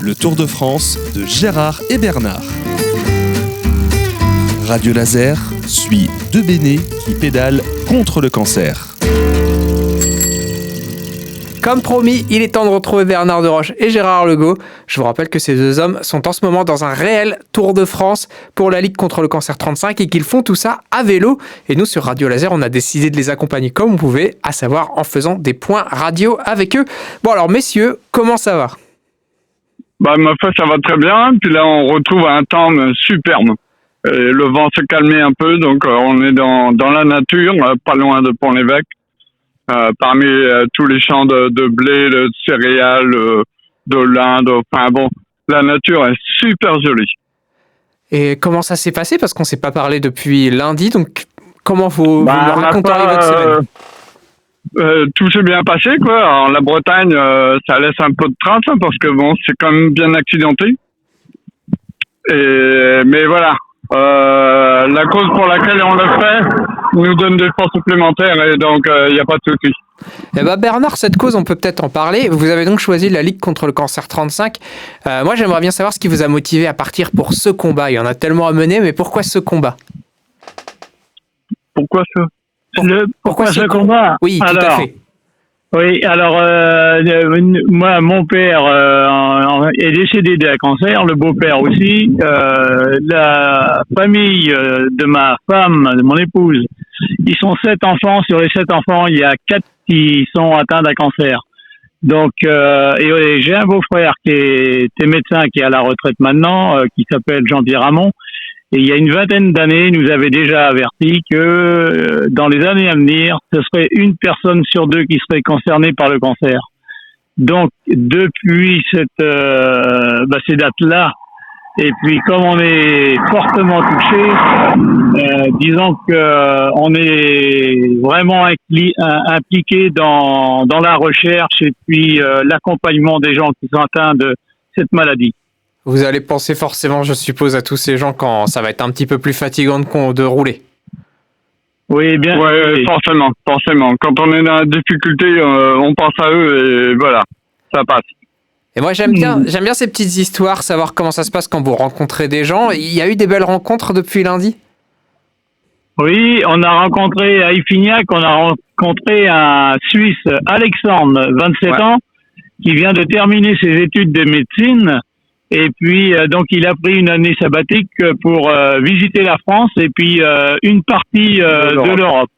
le Tour de France de Gérard et Bernard. Radio Laser suit deux bénés qui pédalent contre le cancer. Comme promis, il est temps de retrouver Bernard Deroche et Gérard Legault. Je vous rappelle que ces deux hommes sont en ce moment dans un réel Tour de France pour la Ligue contre le cancer 35 et qu'ils font tout ça à vélo. Et nous, sur Radio Laser, on a décidé de les accompagner comme on pouvait, à savoir en faisant des points radio avec eux. Bon alors, messieurs, comment ça va ? Ma foi, ça va très bien. Puis là, on retrouve un temps superbe. Et le vent s'est calmé un peu, donc on est dans la nature, pas loin de Pont-l'Évêque. Parmi tous les champs de blé, de céréales, de l'Inde, enfin bon, la nature est super jolie. Et comment ça s'est passé ? Parce qu'on ne s'est pas parlé depuis lundi, donc comment vous me raconteriez votre semaine ? Tout s'est bien passé, quoi. Alors, la Bretagne, ça laisse un peu de trace, hein, parce que bon, c'est quand même bien accidenté. Mais voilà, la cause pour laquelle on le fait nous donne des forces supplémentaires et donc il n'y a pas de souci. Eh ben Bernard, cette cause, on peut peut-être en parler. Vous avez donc choisi la Ligue contre le cancer 35. Moi, j'aimerais bien savoir ce qui vous a motivé à partir pour ce combat. Il y en a tellement à mener, mais pourquoi ce combat ? Pourquoi ça ? Pourquoi ce combat ? Oui, tout à fait. Oui, alors moi, mon père est décédé d'un cancer, le beau-père aussi. La famille de ma femme, de mon épouse, ils sont 7 enfants. Sur les 7 enfants, il y a 4 qui sont atteints d'un cancer. Donc, et j'ai un beau-frère qui était médecin, qui est à la retraite maintenant, qui s'appelle Jean-Pierre Ramon. Et il y a une vingtaine d'années, il nous avait déjà averti que dans les années à venir, ce serait une personne sur 2 qui serait concernée par le cancer. Donc, depuis ces dates-là, et puis comme on est fortement touché, disons que on est vraiment impliqué dans la recherche et puis l'accompagnement des gens qui sont atteints de cette maladie. Vous allez penser forcément, je suppose, à tous ces gens quand ça va être un petit peu plus fatigant de rouler. Oui, bien. Ouais, forcément. Quand on est dans la difficulté, on pense à eux et voilà, ça passe. Et moi, j'aime bien ces petites histoires, savoir comment ça se passe quand vous rencontrez des gens. Il y a eu des belles rencontres depuis lundi ? Oui, on a rencontré à Iffignac, on a rencontré un Suisse, Alexandre, 27 ans, qui vient de terminer ses études de médecine. Et puis, donc, il a pris une année sabbatique pour visiter la France et puis une partie de l'Europe.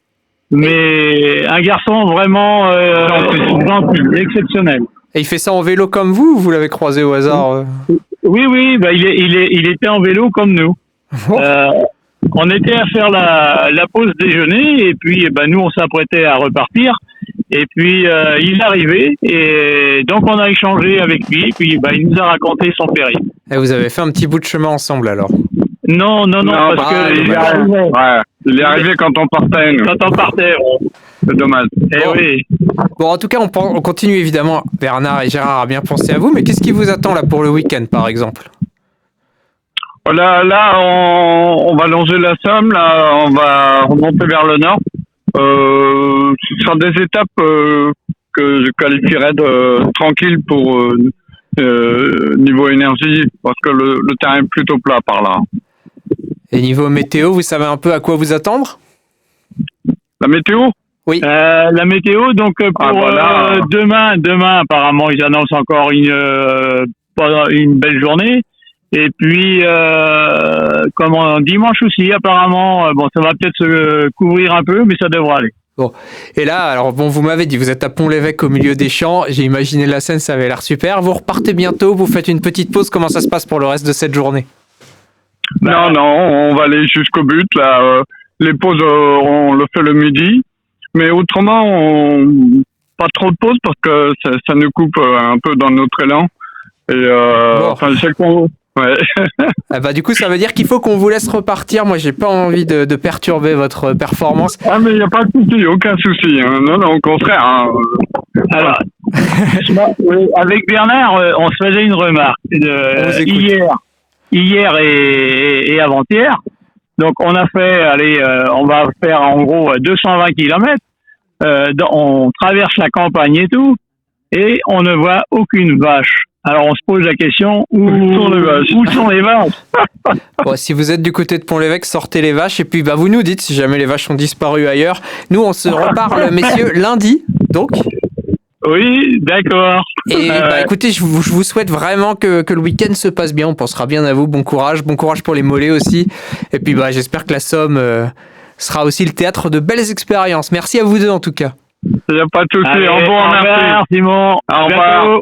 Mais un garçon vraiment gentil, exceptionnel. Et il fait ça en vélo comme vous ou vous l'avez croisé au hasard Oui, il était en vélo comme nous. On était à faire la pause déjeuner et puis nous, on s'apprêtait à repartir. Et puis, il est arrivé et donc on a échangé avec lui et puis il nous a raconté son périple. Et vous avez fait un petit bout de chemin ensemble alors ? Non, parce que il est arrivé quand on partait. Nous. Quand on partait, c'est dommage. Oui. Bon, en tout cas, on continue évidemment, Bernard et Gérard, à bien penser à vous, mais qu'est-ce qui vous attend là pour le week-end par exemple ? Là, on va longer la Somme, là, on va remonter vers le nord. Ce sont des étapes que je qualifierais de tranquilles pour niveau énergie, parce que le terrain est plutôt plat par là. Et niveau météo, vous savez un peu à quoi vous attendre ? La météo ? Oui. La météo, donc pour demain, apparemment, ils annoncent encore une belle journée. Et puis, dimanche aussi, apparemment, ça va peut-être se couvrir un peu, mais ça devrait aller. Bon. Et là, alors vous m'avez dit, vous êtes à Pont-l'Évêque au milieu des champs. J'ai imaginé la scène, ça avait l'air super. Vous repartez bientôt, vous faites une petite pause. Comment ça se passe pour le reste de cette journée ? Non, on va aller jusqu'au but. Là, les pauses, on le fait le midi. Mais autrement, pas trop de pauses parce que ça nous coupe un peu dans notre élan. Et je sais qu'on... Ouais. Du coup, ça veut dire qu'il faut qu'on vous laisse repartir. Moi, j'ai pas envie de perturber votre performance. Ah, mais il n'y a pas de souci, aucun souci. Hein. Non, au contraire. Hein. Alors, avec Bernard, on se faisait une remarque. Hier et avant-hier. Donc, on a fait, on va faire en gros 220 kilomètres. On traverse la campagne et tout. Et on ne voit aucune vache. Alors on se pose la question, où sont les vaches Où sont les vaches? Bon, si vous êtes du côté de Pont-l'Évêque, sortez les vaches et puis vous nous dites si jamais les vaches ont disparu ailleurs. Nous, on se reparle, messieurs, lundi, donc. Oui, d'accord. Et écoutez, je vous souhaite vraiment que le week-end se passe bien. On pensera bien à vous. Bon courage pour les mollets aussi. Et puis j'espère que la Somme sera aussi le théâtre de belles expériences. Merci à vous deux en tout cas. Il n'y a pas de souci. Allez, Au revoir, merci. Simon. Au revoir.